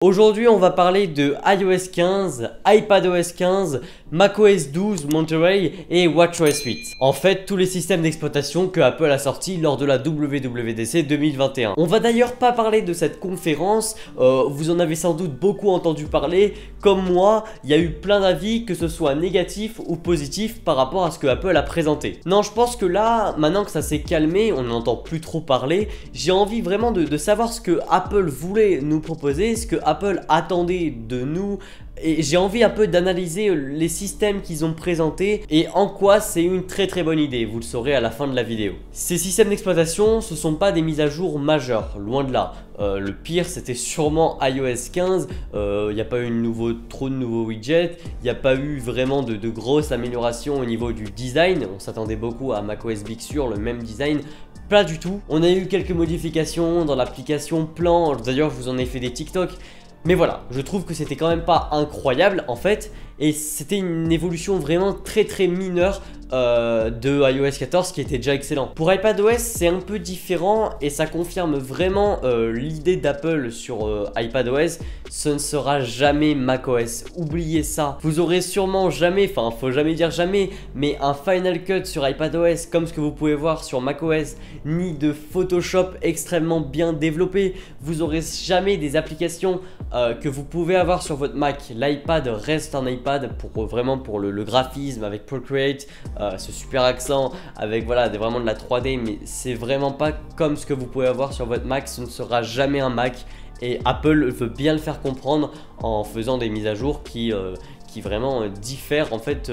Aujourd'hui, on va parler de iOS 15, iPadOS 15, macOS 12 Monterey et watchOS 8. En fait, tous les systèmes d'exploitation que Apple a sortis lors de la WWDC 2021. On va d'ailleurs pas parler de cette conférence, vous en avez sans doute beaucoup entendu parler. Comme moi, il y a eu plein d'avis, que ce soit négatifs ou positifs par rapport à ce que Apple a présenté. Non, je pense que là, maintenant que ça s'est calmé, on n'entend plus trop parler, j'ai envie vraiment de savoir ce que Apple voulait nous proposer, ce que Apple attendait de nous, et j'ai envie un peu d'analyser les systèmes qu'ils ont présentés et en quoi c'est une très bonne idée, vous le saurez à la fin de la vidéo. Ces systèmes d'exploitation, ce sont pas des mises à jour majeures, loin de là. Le pire c'était sûrement iOS 15, il n'y a pas eu trop de nouveaux widgets, il n'y a pas eu vraiment de grosses améliorations au niveau du design, on s'attendait beaucoup à macOS Big Sur, le même design. Pas du tout. On a eu quelques modifications dans l'application Plan, d'ailleurs je vous en ai fait des TikTok. Mais voilà, je trouve que c'était quand même pas incroyable en fait. Et c'était une évolution vraiment très mineure de iOS 14 qui était déjà excellent. Pour iPadOS c'est un peu différent et ça confirme vraiment l'idée d'Apple sur iPadOS. Ce ne sera jamais macOS, oubliez ça. Vous aurez sûrement jamais, enfin faut jamais dire jamais, mais un Final Cut sur iPadOS comme ce que vous pouvez voir sur macOS, ni de Photoshop extrêmement bien développé. Vous aurez jamais des applications que vous pouvez avoir sur votre Mac. L'iPad reste un iPad vraiment pour le graphisme avec Procreate, ce super accent avec voilà vraiment de la 3D, mais c'est vraiment pas comme ce que vous pouvez avoir sur votre Mac. Ce ne sera jamais un Mac et Apple veut bien le faire comprendre en faisant des mises à jour qui vraiment diffèrent en fait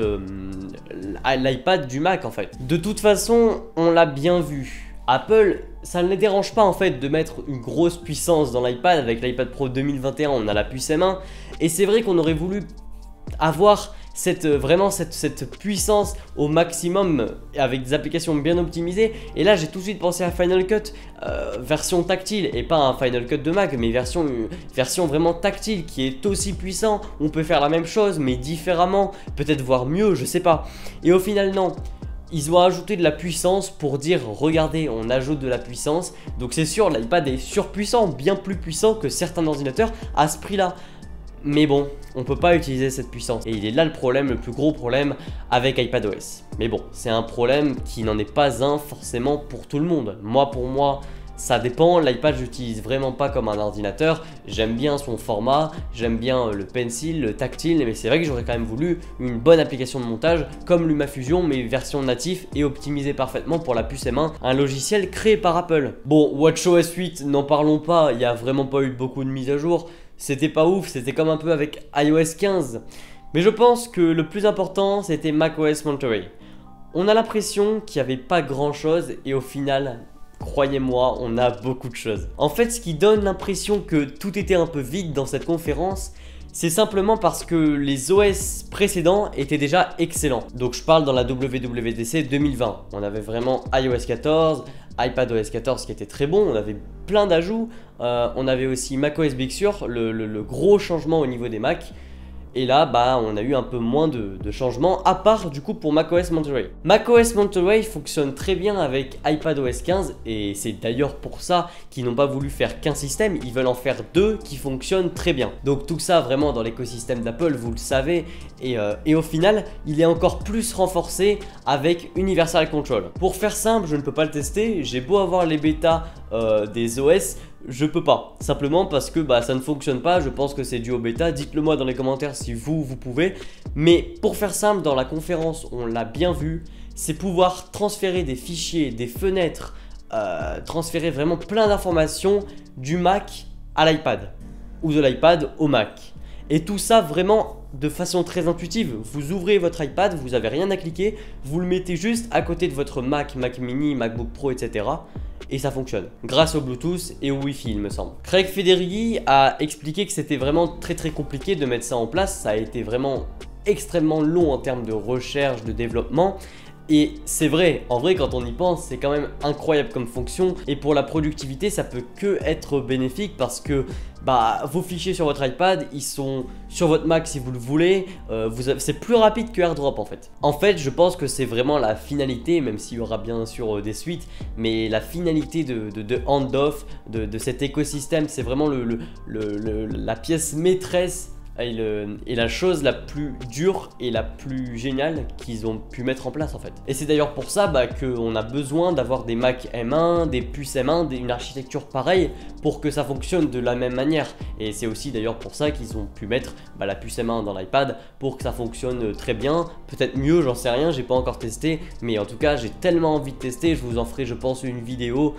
l'iPad du Mac en fait. De toute façon, on l'a bien vu. Apple, ça ne les dérange pas en fait de mettre une grosse puissance dans l'iPad. Avec l'iPad Pro 2021, on a la puce M1 et c'est vrai qu'on aurait voulu avoir vraiment cette puissance au maximum avec des applications bien optimisées. Et là j'ai tout de suite pensé à Final Cut version tactile, et pas un Final Cut de Mac, mais version vraiment tactile qui est aussi puissant. On peut faire la même chose mais différemment, peut-être voire mieux, je sais pas. Et au final non, ils ont ajouté de la puissance pour dire regardez, on ajoute de la puissance. Donc c'est sûr, l'iPad est surpuissant, bien plus puissant que certains ordinateurs à ce prix là. Mais bon, on peut pas utiliser cette puissance. Et il est là le problème, le plus gros problème avec iPadOS. Mais bon, c'est un problème qui n'en est pas un forcément pour tout le monde. Pour moi, ça dépend. L'iPad, j'utilise vraiment pas comme un ordinateur. J'aime bien son format, j'aime bien le pencil, le tactile, mais c'est vrai que j'aurais quand même voulu une bonne application de montage comme LumaFusion, mais version native et optimisée parfaitement pour la puce M1, un logiciel créé par Apple. Bon, watchOS 8, n'en parlons pas, il n'y a vraiment pas eu beaucoup de mises à jour. C'était pas ouf, c'était comme un peu avec iOS 15. Mais je pense que le plus important, c'était macOS Monterey. On a l'impression qu'il n'y avait pas grand chose et au final, croyez-moi, on a beaucoup de choses. En fait, ce qui donne l'impression que tout était un peu vide dans cette conférence, c'est simplement parce que les OS précédents étaient déjà excellents. Donc je parle dans la WWDC 2020. On avait vraiment iOS 14, iPadOS 14 qui était très bon, on avait plein d'ajouts. On avait aussi macOS Big Sur, le gros changement au niveau des Mac. Et là, on a eu un peu moins de changements, à part du coup pour macOS Monterey. macOS Monterey fonctionne très bien avec iPadOS 15 et c'est d'ailleurs pour ça qu'ils n'ont pas voulu faire qu'un système, ils veulent en faire deux qui fonctionnent très bien. Donc tout ça vraiment dans l'écosystème d'Apple, vous le savez, et au final, il est encore plus renforcé avec Universal Control. Pour faire simple, je ne peux pas le tester, j'ai beau avoir les bêtas des OS, je peux pas, simplement parce que ça ne fonctionne pas. Je pense que c'est dû au bêta, dites-le moi dans les commentaires si vous pouvez. Mais pour faire simple, dans la conférence on l'a bien vu, c'est pouvoir transférer des fichiers, des fenêtres, transférer vraiment plein d'informations du Mac à l'iPad ou de l'iPad au Mac. Et tout ça vraiment de façon très intuitive. Vous ouvrez votre iPad, vous n'avez rien à cliquer, vous le mettez juste à côté de votre Mac, Mac mini, MacBook Pro, etc. Et ça fonctionne, grâce au Bluetooth et au Wi-Fi il me semble. Craig Federighi a expliqué que c'était vraiment très compliqué de mettre ça en place. Ça a été vraiment extrêmement long en termes de recherche, de développement. Et c'est vrai, en vrai quand on y pense, c'est quand même incroyable comme fonction. Et pour la productivité, ça peut que être bénéfique parce que vos fichiers sur votre iPad, ils sont sur votre Mac si vous le voulez. C'est plus rapide que AirDrop en fait. En fait, je pense que c'est vraiment la finalité, même s'il y aura bien sûr des suites, mais la finalité de Handoff, de cet écosystème, c'est vraiment la pièce maîtresse et la chose la plus dure et la plus géniale qu'ils ont pu mettre en place en fait. Et c'est d'ailleurs pour ça qu'on a besoin d'avoir des Mac M1, des puces M1, une architecture pareille pour que ça fonctionne de la même manière. Et c'est aussi d'ailleurs pour ça qu'ils ont pu mettre la puce M1 dans l'iPad pour que ça fonctionne très bien, peut-être mieux, j'en sais rien, j'ai pas encore testé, mais en tout cas j'ai tellement envie de tester, je vous en ferai je pense une vidéo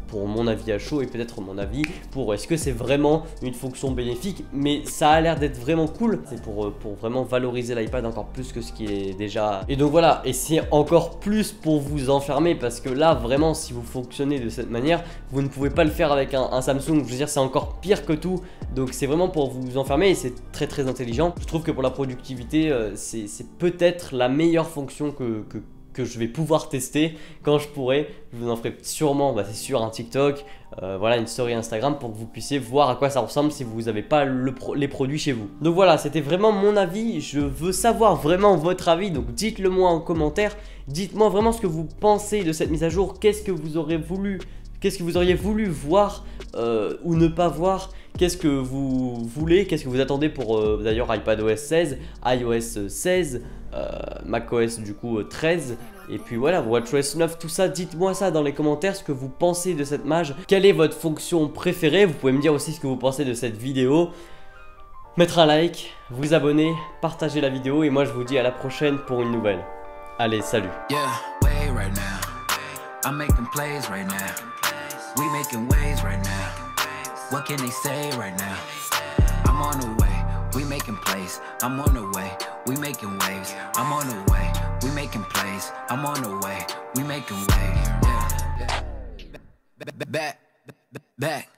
pour mon avis à chaud et peut-être mon avis pour est-ce que c'est vraiment une fonction bénéfique, mais ça a l'air d'être vraiment cool. C'est pour vraiment valoriser l'iPad encore plus que ce qui est déjà. Et donc voilà, et c'est encore plus pour vous enfermer parce que là vraiment si vous fonctionnez de cette manière, vous ne pouvez pas le faire avec un Samsung. Je veux dire c'est encore pire que tout. Donc c'est vraiment pour vous enfermer et c'est très très intelligent. Je trouve que pour la productivité, c'est peut-être la meilleure fonction que je vais pouvoir tester quand je pourrai. Je vous en ferai sûrement, c'est sûr, un TikTok, voilà, une story Instagram pour que vous puissiez voir à quoi ça ressemble si vous n'avez pas les produits chez vous. Donc voilà, c'était vraiment mon avis. Je veux savoir vraiment votre avis, donc dites-le moi en commentaire. Dites-moi vraiment ce que vous pensez de cette mise à jour. Qu'est-ce que vous auriez voulu voir ou ne pas voir? Qu'est-ce que vous voulez? Qu'est-ce que vous attendez pour d'ailleurs iPadOS 16, iOS 16, macOS du coup 13 et puis voilà, WatchOS 9, tout ça. Dites-moi ça dans les commentaires, ce que vous pensez de cette mage. Quelle est votre fonction préférée? Vous pouvez me dire aussi ce que vous pensez de cette vidéo. Mettre un like, vous abonner, partager la vidéo et moi je vous dis à la prochaine pour une nouvelle. Allez, salut. What can they say right now? I'm on the way, we making plays. I'm on the way, we making waves. I'm on the way, we making plays. I'm on the way, we making waves. Yeah. Back.